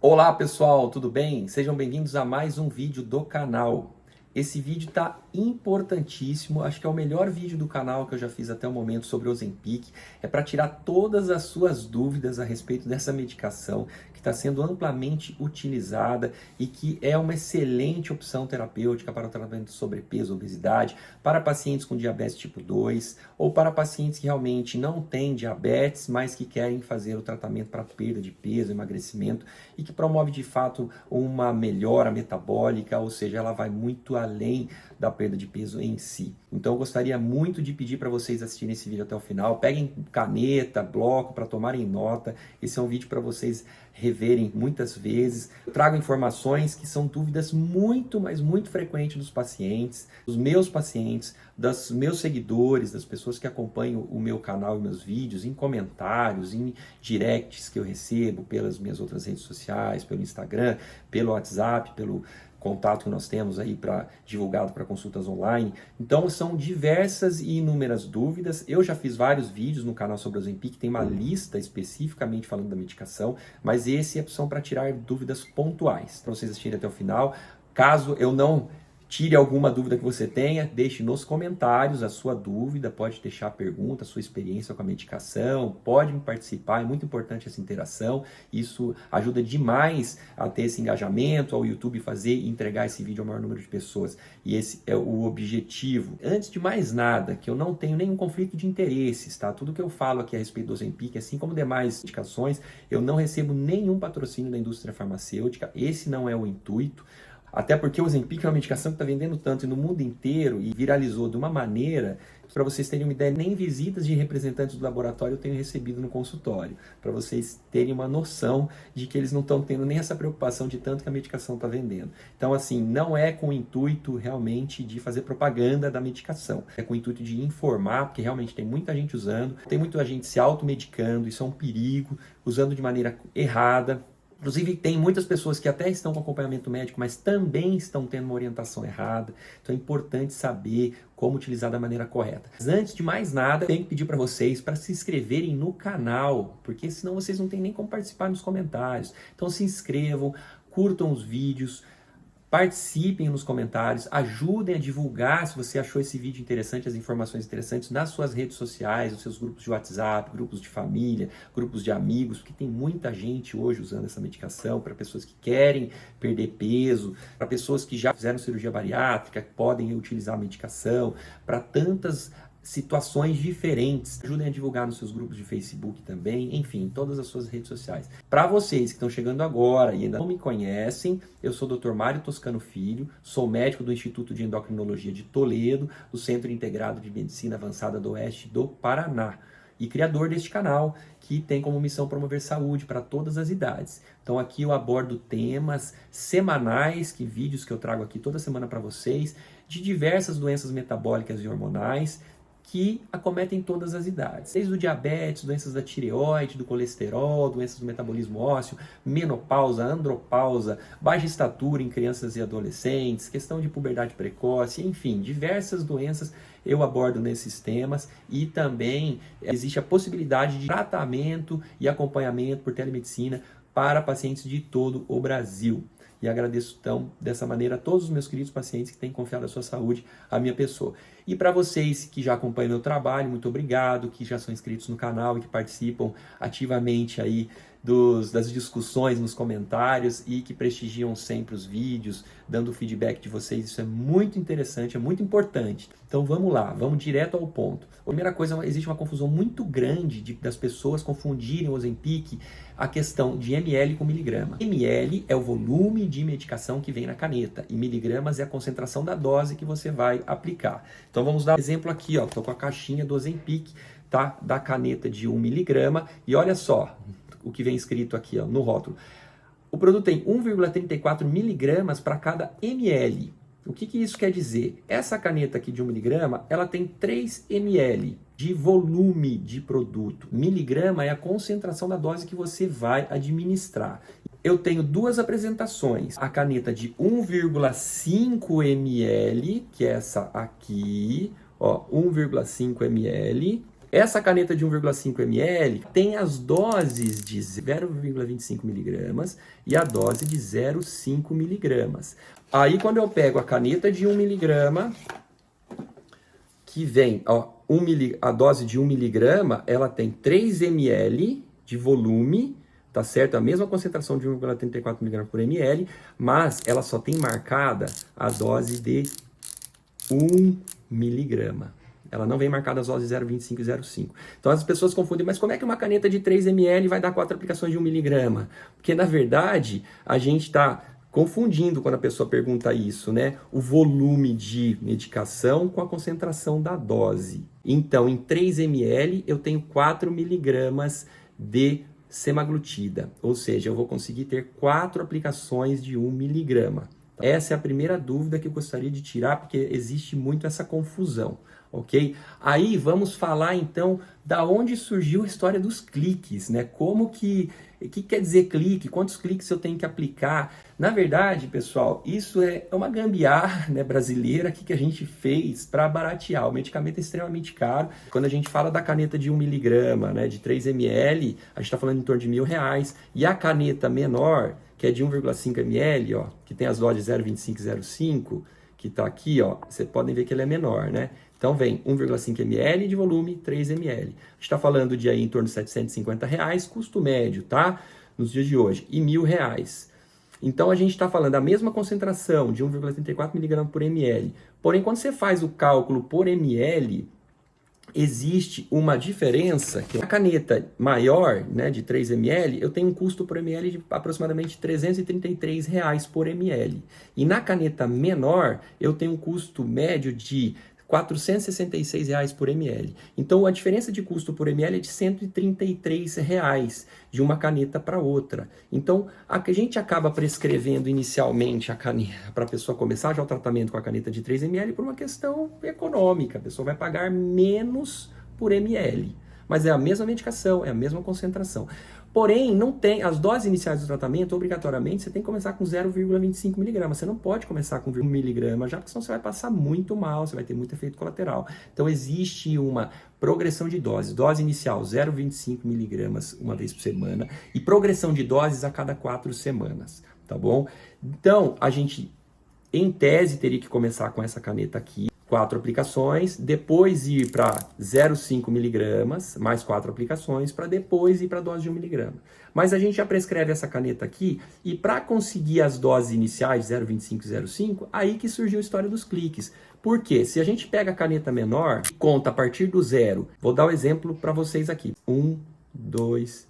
Olá pessoal, tudo bem? Sejam bem-vindos a mais um vídeo do canal. Esse vídeo está importantíssimo, acho que é o melhor vídeo do canal que eu já fiz até o momento sobre o Ozempic. É para tirar todas as suas dúvidas a respeito dessa medicação que está sendo amplamente utilizada e que é uma excelente opção terapêutica para o tratamento de sobrepeso, obesidade, para pacientes com diabetes tipo 2 ou para pacientes que realmente não têm diabetes, mas que querem fazer o tratamento para perda de peso, emagrecimento e que promove de fato uma melhora metabólica, ou seja, ela vai muito além da perda de peso em si. Então eu gostaria muito de pedir para vocês assistirem esse vídeo até o final. Peguem caneta, bloco para tomarem nota. Esse é um vídeo para vocês reverem muitas vezes. Eu trago informações que são dúvidas muito, mas muito frequentes dos pacientes, dos meus pacientes, dos meus seguidores, das pessoas que acompanham o meu canal e meus vídeos, em comentários, em directs que eu recebo pelas minhas outras redes sociais, pelo Instagram, pelo WhatsApp, pelo contato que nós temos aí divulgado para consultas online. Então são diversas e inúmeras dúvidas. Eu já fiz vários vídeos no canal sobre o Ozempic, tem uma lista especificamente falando da medicação, mas esse é a opção para tirar dúvidas pontuais, para vocês assistirem até o final. Caso eu não tire alguma dúvida que você tenha, deixe nos comentários a sua dúvida, pode deixar a pergunta, a sua experiência com a medicação, pode participar, é muito importante essa interação, isso ajuda demais a ter esse engajamento, ao YouTube fazer e entregar esse vídeo ao maior número de pessoas, e esse é o objetivo. Antes de mais nada, que eu não tenho nenhum conflito de interesses, tá? Tudo que eu falo aqui a respeito do Ozempic, assim como demais medicações, eu não recebo nenhum patrocínio da indústria farmacêutica, esse não é o intuito. Até porque o Ozempic é uma medicação que está vendendo tanto no mundo inteiro e viralizou de uma maneira que, para vocês terem uma ideia, nem visitas de representantes do laboratório eu tenho recebido no consultório. Para vocês terem uma noção de que eles não estão tendo nem essa preocupação de tanto que a medicação está vendendo. Então, assim, não é com o intuito realmente de fazer propaganda da medicação. É com o intuito de informar, porque realmente tem muita gente usando, tem muita gente se automedicando, isso é um perigo, usando de maneira errada. Inclusive, tem muitas pessoas que até estão com acompanhamento médico, mas também estão tendo uma orientação errada. Então é importante saber como utilizar da maneira correta. Mas antes de mais nada, eu tenho que pedir para vocês para se inscreverem no canal, porque senão vocês não têm nem como participar nos comentários. Então se inscrevam, curtam os vídeos, participem nos comentários, ajudem a divulgar se você achou esse vídeo interessante, as informações interessantes nas suas redes sociais, nos seus grupos de WhatsApp, grupos de família, grupos de amigos, porque tem muita gente hoje usando essa medicação para pessoas que querem perder peso, para pessoas que já fizeram cirurgia bariátrica, que podem utilizar a medicação, para tantas situações diferentes. Ajudem a divulgar nos seus grupos de Facebook também, enfim, todas as suas redes sociais. Para vocês que estão chegando agora e ainda não me conhecem, eu sou o Dr. Mário Toscano Filho, sou médico do Instituto de Endocrinologia de Toledo, do Centro Integrado de Medicina Avançada do Oeste do Paraná, e criador deste canal, que tem como missão promover saúde para todas as idades. Então aqui eu abordo temas semanais, vídeos que eu trago aqui toda semana para vocês, de diversas doenças metabólicas e hormonais, que acometem todas as idades, desde o diabetes, doenças da tireoide, do colesterol, doenças do metabolismo ósseo, menopausa, andropausa, baixa estatura em crianças e adolescentes, questão de puberdade precoce, enfim, diversas doenças eu abordo nesses temas, e também existe a possibilidade de tratamento e acompanhamento por telemedicina para pacientes de todo o Brasil. E agradeço, então, dessa maneira, a todos os meus queridos pacientes que têm confiado a sua saúde à minha pessoa. E para vocês que já acompanham meu trabalho, muito obrigado, que já são inscritos no canal e que participam ativamente aí das discussões nos comentários e que prestigiam sempre os vídeos, dando o feedback de vocês. Isso é muito interessante, é muito importante. Então vamos lá, vamos direto ao ponto. A primeira coisa, existe uma confusão muito grande das pessoas confundirem o Ozempic, a questão de ml com miligrama. Ml é o volume de medicação que vem na caneta e miligramas é a concentração da dose que você vai aplicar. Então vamos dar um exemplo aqui, ó. Estou com a caixinha do Ozempic, tá? Da caneta de 1 miligrama, e olha só o que vem escrito aqui, ó, no rótulo. O produto tem 1,34 miligramas para cada ml. O que isso quer dizer? Essa caneta aqui de 1 miligrama, ela tem 3 ml de volume de produto. Miligrama é a concentração da dose que você vai administrar. Eu tenho duas apresentações. A caneta de 1,5 ml, que é essa aqui, ó, 1,5 ml, Essa caneta de 1,5 ml tem as doses de 0,25 miligramas e a dose de 0,5 miligramas. Aí quando eu pego a caneta de 1 miligrama, que vem, ó, a dose de 1 miligrama, ela tem 3 ml de volume, tá certo? A mesma concentração de 1,34 miligramas por ml, mas ela só tem marcada a dose de 1 miligrama. Ela não vem marcada as doses 0,25 e 0,5. Então as pessoas confundem, mas como é que uma caneta de 3 ml vai dar 4 aplicações de 1 miligrama? Porque na verdade a gente está confundindo quando a pessoa pergunta isso, né? O volume de medicação com a concentração da dose. Então em 3 ml eu tenho 4 miligramas de semaglutida, ou seja, eu vou conseguir ter 4 aplicações de 1 miligrama. Essa é a primeira dúvida que eu gostaria de tirar, porque existe muito essa confusão, ok? Aí vamos falar então da onde surgiu a história dos cliques, né? Como que quer dizer clique? Quantos cliques eu tenho que aplicar? Na verdade, pessoal, isso é uma gambiarra, né, brasileira que a gente fez para baratear. O medicamento é extremamente caro. Quando a gente fala da caneta de 1 miligrama, né, de 3 ml, a gente está falando em torno de R$1.000. E a caneta menor, que é de 1,5 ml, ó, que tem as doses 0,25 e 0,5, que está aqui, ó, vocês podem ver que ele é menor, né? Então vem 1,5 ml de volume, 3 ml. A gente está falando de aí em torno de R$750, custo médio, tá? Nos dias de hoje, e R$1.000. Então a gente está falando da mesma concentração de 1,34 mg por ml. Porém, quando você faz o cálculo por ml, existe uma diferença, que a caneta maior, né, de 3 ml, eu tenho um custo por ml de aproximadamente R$333 por ml. E na caneta menor, eu tenho um custo médio de R$466 por ml. Então, a diferença de custo por ml é de R$133 de uma caneta para outra. Então, a gente acaba prescrevendo inicialmente a caneta para a pessoa começar já o tratamento com a caneta de 3 ml por uma questão econômica. A pessoa vai pagar menos por ml. Mas é a mesma medicação, é a mesma concentração. Porém, não tem as doses iniciais do tratamento, obrigatoriamente, você tem que começar com 0,25 miligramas. Você não pode começar com 1 miligrama já, porque senão você vai passar muito mal, você vai ter muito efeito colateral. Então, existe uma progressão de doses. Dose inicial, 0,25 miligramas uma vez por semana. E progressão de doses a cada 4 semanas, tá bom? Então, a gente, em tese, teria que começar com essa caneta aqui. 4 aplicações, depois ir para 0,5 miligramas, mais 4 aplicações, para depois ir para a dose de 1 miligrama. Mas a gente já prescreve essa caneta aqui, e para conseguir as doses iniciais, 0,25 e 0,5, aí que surgiu a história dos cliques. Por quê? Se a gente pega a caneta menor e conta a partir do 0, vou dar um exemplo para vocês aqui. 1, 2,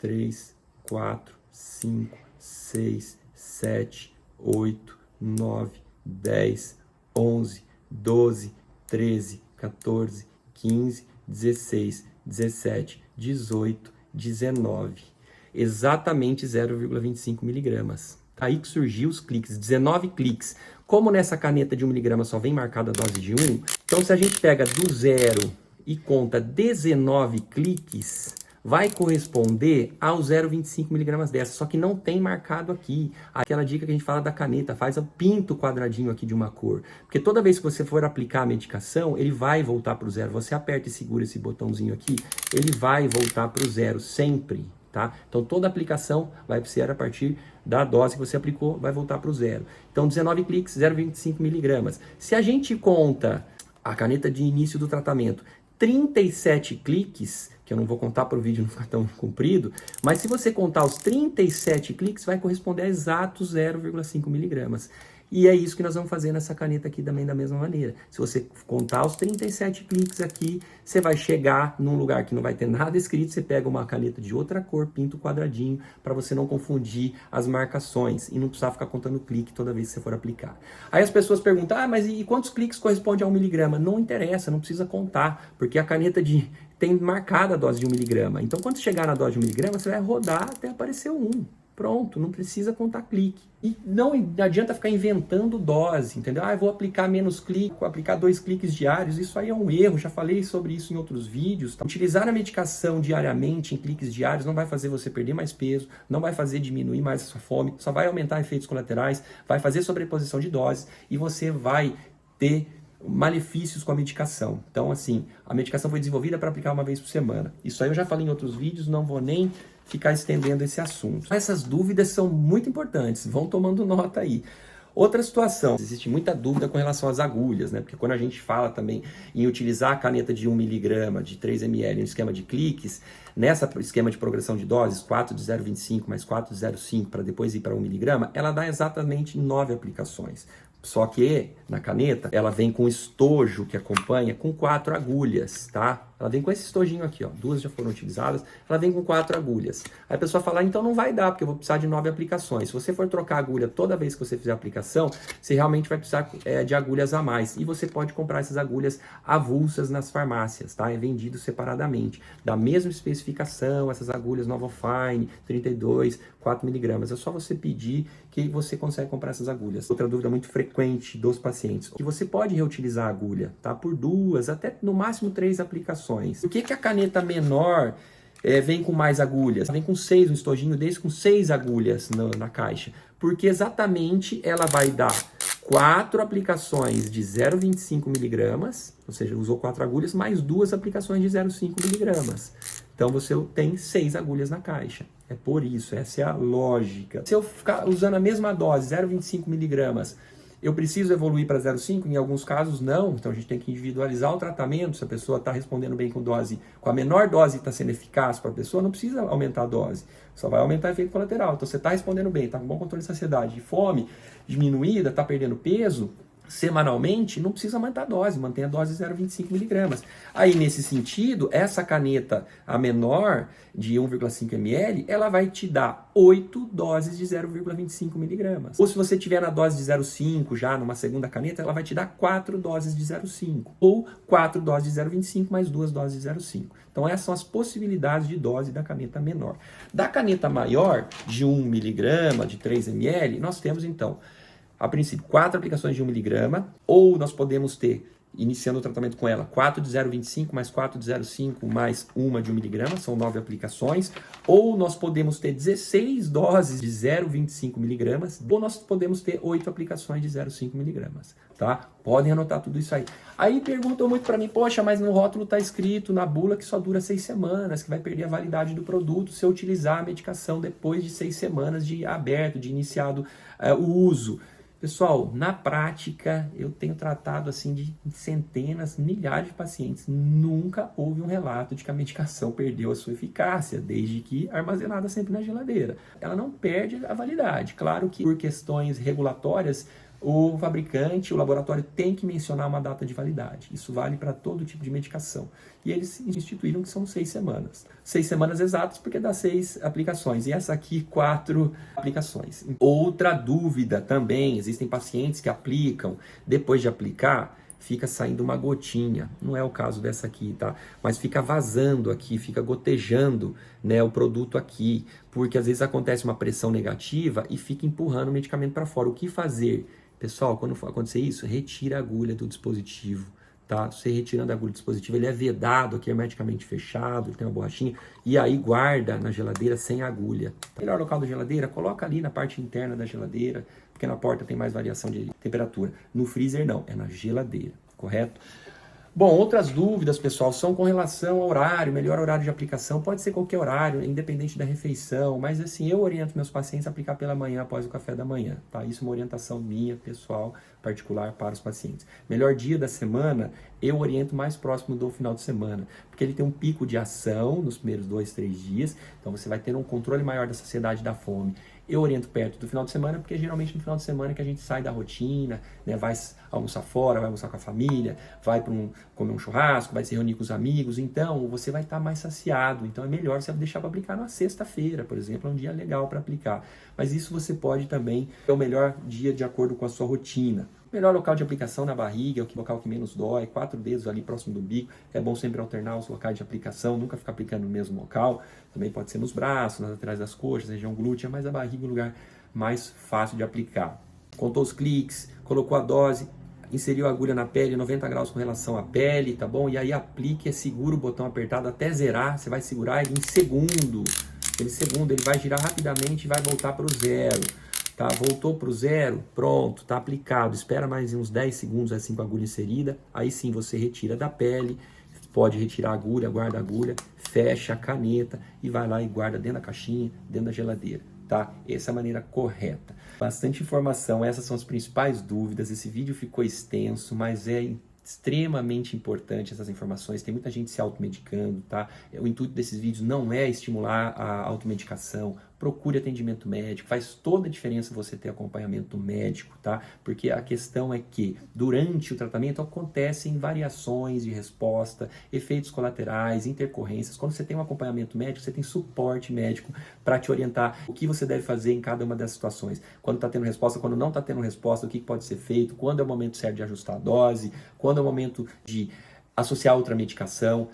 3, 4, 5, 6, 7, 8, 9, 10, 11, 12, 13, 14, 15, 16, 17, 18, 19. Exatamente 0,25 miligramas. Aí que surgiu os cliques, 19 cliques. Como nessa caneta de 1 miligrama só vem marcada a dose de 1, então se a gente pega do 0 e conta 19 cliques, vai corresponder aos 0,25 miligramas dessa, só que não tem marcado aqui. Aquela dica que a gente fala da caneta, faz o pinto quadradinho aqui de uma cor. Porque toda vez que você for aplicar a medicação, ele vai voltar para o 0. Você aperta e segura esse botãozinho aqui, ele vai voltar para o 0 sempre, tá? Então toda aplicação vai ser a partir da dose que você aplicou, vai voltar para o 0. Então 19 cliques, 0,25 miligramas. Se a gente conta a caneta de início do tratamento, 37 cliques, que eu não vou contar para o vídeo não ficar tão comprido, mas se você contar os 37 cliques, vai corresponder a exatos 0,5 miligramas. E é isso que nós vamos fazer nessa caneta aqui também da mesma maneira. Se você contar os 37 cliques aqui, você vai chegar num lugar que não vai ter nada escrito, você pega uma caneta de outra cor, pinta o quadradinho, para você não confundir as marcações e não precisar ficar contando clique toda vez que você for aplicar. Aí as pessoas perguntam, mas e quantos cliques corresponde a 1 miligrama? Não interessa, não precisa contar, porque a caneta tem marcada a dose de 1 miligrama. Então, quando chegar na dose de 1 miligrama, você vai rodar até aparecer o 1. Pronto, não precisa contar clique. E não adianta ficar inventando dose, entendeu? Eu vou aplicar menos clique, vou aplicar 2 cliques diários. Isso aí é um erro, já falei sobre isso em outros vídeos. Tá? Utilizar a medicação diariamente em cliques diários não vai fazer você perder mais peso, não vai fazer diminuir mais a sua fome, só vai aumentar efeitos colaterais, vai fazer sobreposição de doses e você vai ter malefícios com a medicação. Então, assim, a medicação foi desenvolvida para aplicar uma vez por semana. Isso aí eu já falei em outros vídeos, não vou nem ficar estendendo esse assunto. Essas dúvidas são muito importantes, vão tomando nota aí. Outra situação, existe muita dúvida com relação às agulhas, né? Porque quando a gente fala também em utilizar a caneta de 1 miligrama, de 3 ml, no esquema de cliques, nessa esquema de progressão de doses, 4 de 0,25 mais 4 de 0,5 para depois ir para 1 miligrama, ela dá exatamente 9 aplicações. Só que na caneta, ela vem com estojo que acompanha com 4 agulhas, tá? Ela vem com esse estojinho aqui, ó. 2 já foram utilizadas, ela vem com 4 agulhas. Aí a pessoa fala, então não vai dar, porque eu vou precisar de 9 aplicações. Se você for trocar a agulha toda vez que você fizer a aplicação, você realmente vai precisar de agulhas a mais. E você pode comprar essas agulhas avulsas nas farmácias, tá? É vendido separadamente. Da mesma especificação, essas agulhas Novofine, 32, 4 miligramas. É só você pedir que você consegue comprar essas agulhas. Outra dúvida muito frequente dos pacientes, que você pode reutilizar a agulha, tá? Por 2, até no máximo 3 aplicações. Por que a caneta menor vem com mais agulhas? Vem com 6, um estojinho desse com 6 agulhas na caixa. Porque exatamente ela vai dar 4 aplicações de 0,25 miligramas, ou seja, usou 4 agulhas, mais 2 aplicações de 0,5 miligramas. Então você tem 6 agulhas na caixa. É por isso, essa é a lógica. Se eu ficar usando a mesma dose, 0,25 miligramas, eu preciso evoluir para 0,5? Em alguns casos, não. Então, a gente tem que individualizar o tratamento. Se a pessoa está respondendo bem com dose, com a menor dose está sendo eficaz para a pessoa, não precisa aumentar a dose. Só vai aumentar o efeito colateral. Então, você está respondendo bem, está com bom controle de saciedade, de fome diminuída, está perdendo peso, semanalmente, não precisa aumentar a dose, mantém a dose de 0,25 miligramas. Aí, nesse sentido, essa caneta, a menor, de 1,5 ml, ela vai te dar 8 doses de 0,25 miligramas. Ou se você tiver na dose de 0,5 já numa segunda caneta, ela vai te dar 4 doses de 0,5. Ou 4 doses de 0,25 mais 2 doses de 0,5. Então, essas são as possibilidades de dose da caneta menor. Da caneta maior, de 1 miligrama, de 3 ml, nós temos, então, a princípio, 4 aplicações de 1 miligrama, ou nós podemos ter, iniciando o tratamento com ela, 4 de 0,25 mais 4 de 0,5 mais 1 de 1 miligrama, são 9 aplicações, ou nós podemos ter 16 doses de 0,25 miligramas, ou nós podemos ter 8 aplicações de 0,5 miligramas, tá? Podem anotar tudo isso aí. Aí perguntam muito para mim, poxa, mas no rótulo está escrito, na bula, que só dura 6 semanas, que vai perder a validade do produto se eu utilizar a medicação depois de 6 semanas de aberto, de iniciado o uso. Pessoal, na prática, eu tenho tratado assim de centenas, milhares de pacientes. Nunca houve um relato de que a medicação perdeu a sua eficácia, desde que armazenada sempre na geladeira. Ela não perde a validade. Claro que por questões regulatórias, o fabricante, o laboratório tem que mencionar uma data de validade. Isso vale para todo tipo de medicação. E eles instituíram que são 6 semanas. 6 semanas exatas porque dá 6 aplicações. E essa aqui, 4 aplicações. Outra dúvida também, existem pacientes que aplicam, depois de aplicar, fica saindo uma gotinha. Não é o caso dessa aqui, tá? Mas fica vazando aqui, fica gotejando, né, o produto aqui. Porque às vezes acontece uma pressão negativa e fica empurrando o medicamento para fora. O que fazer? Pessoal, quando for acontecer isso, retira a agulha do dispositivo, tá? Você retirando a agulha do dispositivo, ele é vedado aqui, hermeticamente fechado, ele tem uma borrachinha, e aí guarda na geladeira sem agulha. Melhor local da geladeira, coloca ali na parte interna da geladeira, porque na porta tem mais variação de temperatura. No freezer não, é na geladeira, correto? Bom, outras dúvidas, pessoal, são com relação ao horário, melhor horário de aplicação, pode ser qualquer horário, independente da refeição, mas assim, eu oriento meus pacientes a aplicar pela manhã após o café da manhã, tá? Isso é uma orientação minha, pessoal, particular para os pacientes. Melhor dia da semana, eu oriento mais próximo do final de semana, porque ele tem um pico de ação nos primeiros 2, 3 dias, então você vai ter um controle maior da saciedade e da fome. Eu oriento perto do final de semana, porque geralmente no final de semana que a gente sai da rotina, né, vai almoçar fora, vai almoçar com a família, vai para comer um churrasco, vai se reunir com os amigos, então você vai estar mais saciado, então é melhor você deixar para aplicar na sexta-feira, por exemplo, é um dia legal para aplicar. Mas isso você pode também, é o melhor dia de acordo com a sua rotina. Melhor local de aplicação na barriga, é o local que menos dói, 4 dedos ali próximo do bico. É bom sempre alternar os locais de aplicação, nunca ficar aplicando no mesmo local. Também pode ser nos braços, nas laterais das coxas, região glútea, mas a barriga é o lugar mais fácil de aplicar. Contou os cliques, colocou a dose, inseriu a agulha na pele, 90 graus com relação à pele, tá bom? E aí aplique, segura o botão apertado até zerar, você vai segurar ele em segundo. Ele vai girar rapidamente e vai voltar para o zero. tá? Voltou para o zero, pronto, tá aplicado. Espera mais uns 10 segundos assim com a agulha inserida, aí sim você retira da pele, pode retirar a agulha, guarda a agulha, fecha a caneta e vai lá e guarda dentro da caixinha, dentro da geladeira, tá? Essa é a maneira correta. Bastante informação, essas são as principais dúvidas. Esse vídeo ficou extenso, mas é extremamente importante essas informações. Tem muita gente se automedicando, tá? O intuito desses vídeos não é estimular a automedicação. Procure atendimento médico, faz toda a diferença você ter acompanhamento médico, tá? Porque a questão é que durante o tratamento acontecem variações de resposta, efeitos colaterais, intercorrências. Quando você tem um acompanhamento médico, você tem suporte médico para te orientar o que você deve fazer em cada uma das situações. Quando está tendo resposta, quando não está tendo resposta, o que pode ser feito, quando é o momento certo de ajustar a dose, quando é o momento de associar outra medicação,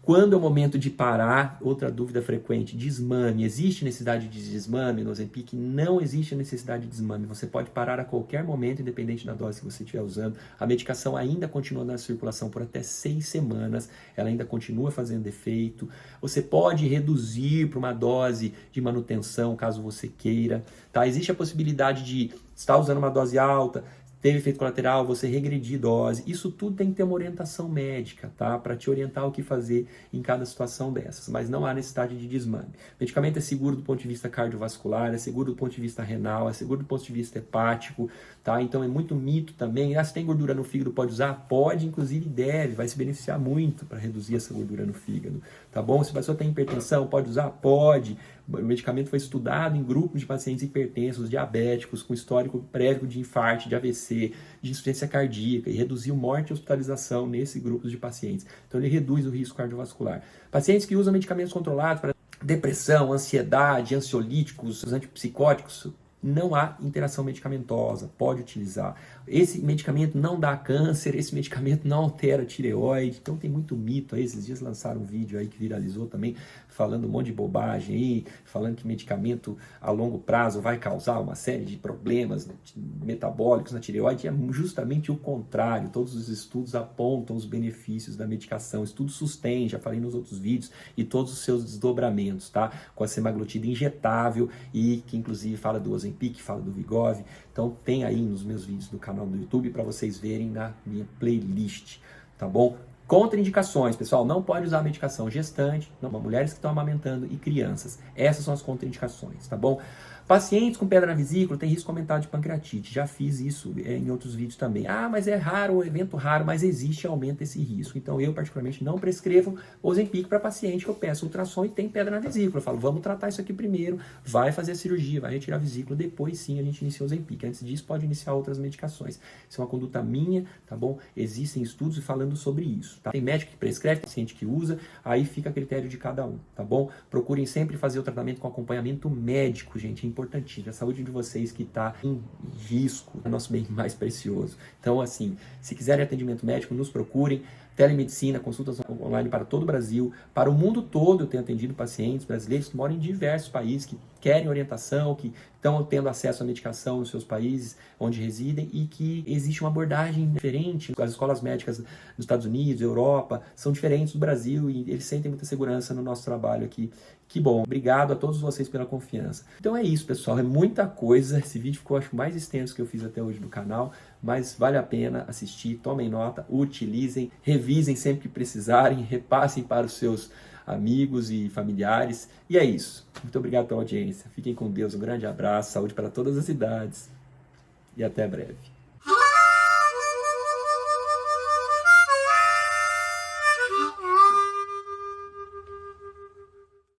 quando é o momento de parar. Outra dúvida frequente, desmame. Existe necessidade de desmame no Ozempic? Não existe necessidade de desmame. Você pode parar a qualquer momento, independente da dose que você estiver usando. A medicação ainda continua na circulação por até 6 semanas. Ela ainda continua fazendo efeito. Você pode reduzir para uma dose de manutenção, caso você queira. Tá? Existe a possibilidade de estar usando uma dose alta, teve efeito colateral, você regredir dose. Isso tudo tem que ter uma orientação médica, tá? Para te orientar o que fazer em cada situação dessas. Mas não há necessidade de desmame. O medicamento é seguro do ponto de vista cardiovascular, é seguro do ponto de vista renal, é seguro do ponto de vista hepático, tá? Então é muito mito também. Se tem gordura no fígado, pode usar? Pode, inclusive deve. Vai se beneficiar muito para reduzir essa gordura no fígado, tá bom? Se a pessoa tem hipertensão, pode usar? Pode. O medicamento foi estudado em grupos de pacientes hipertensos, diabéticos, com histórico prévio de infarto, de AVC, de insuficiência cardíaca, e reduziu morte e hospitalização nesse grupo de pacientes. Então ele reduz o risco cardiovascular. Pacientes que usam medicamentos controlados para depressão, ansiedade, ansiolíticos, antipsicóticos, não há interação medicamentosa, pode utilizar. Esse medicamento não dá câncer, esse medicamento não altera a tireoide, então tem muito mito aí. Esses dias lançaram um vídeo aí que viralizou também, falando um monte de bobagem aí, falando que medicamento a longo prazo vai causar uma série de problemas metabólicos na tireoide. É justamente o contrário. Todos os estudos apontam os benefícios da medicação, estudos sustêm, já falei nos outros vídeos, e todos os seus desdobramentos, tá? Com a semaglutida injetável, e que inclusive fala do Ozempic, fala do Wegovy. Então tem aí nos meus vídeos do canal do YouTube para vocês verem na minha playlist, tá bom? Contraindicações, pessoal, não pode usar medicação gestante, não, mulheres que estão amamentando e crianças. Essas são as contraindicações, tá bom? Pacientes com pedra na vesícula têm risco aumentado de pancreatite. Já fiz isso em outros vídeos também. Ah, mas é raro, evento raro, mas existe, aumenta esse risco. Então eu particularmente não prescrevo Ozempic para paciente que eu peço ultrassom e tem pedra na vesícula. Eu falo, vamos tratar isso aqui primeiro, vai fazer a cirurgia, vai retirar a vesícula, depois sim a gente inicia o Ozempic. Antes disso pode iniciar outras medicações. Isso é uma conduta minha, tá bom? Existem estudos falando sobre isso, tá? Tem médico que prescreve, paciente que usa, aí fica a critério de cada um, tá bom? Procurem sempre fazer o tratamento com acompanhamento médico, gente, é importantíssimo. A saúde de vocês que está em risco, é o nosso bem mais precioso. Então, assim, se quiserem atendimento médico, nos procurem. Telemedicina, consultas online para todo o Brasil, para o mundo todo. Eu tenho atendido pacientes brasileiros que moram em diversos países, que querem orientação, que estão tendo acesso à medicação nos seus países onde residem, e que existe uma abordagem diferente. As escolas médicas nos Estados Unidos, Europa, são diferentes do Brasil, e eles sentem muita segurança no nosso trabalho aqui. Que bom, obrigado a todos vocês pela confiança. Então é isso, pessoal, é muita coisa. Esse vídeo ficou, acho, mais extenso que eu fiz até hoje no canal, mas vale a pena assistir, tomem nota, utilizem, revisem sempre que precisarem, repassem para os seus amigos e familiares. E é isso. Muito obrigado pela audiência. Fiquem com Deus, um grande abraço, saúde para todas as idades e até breve.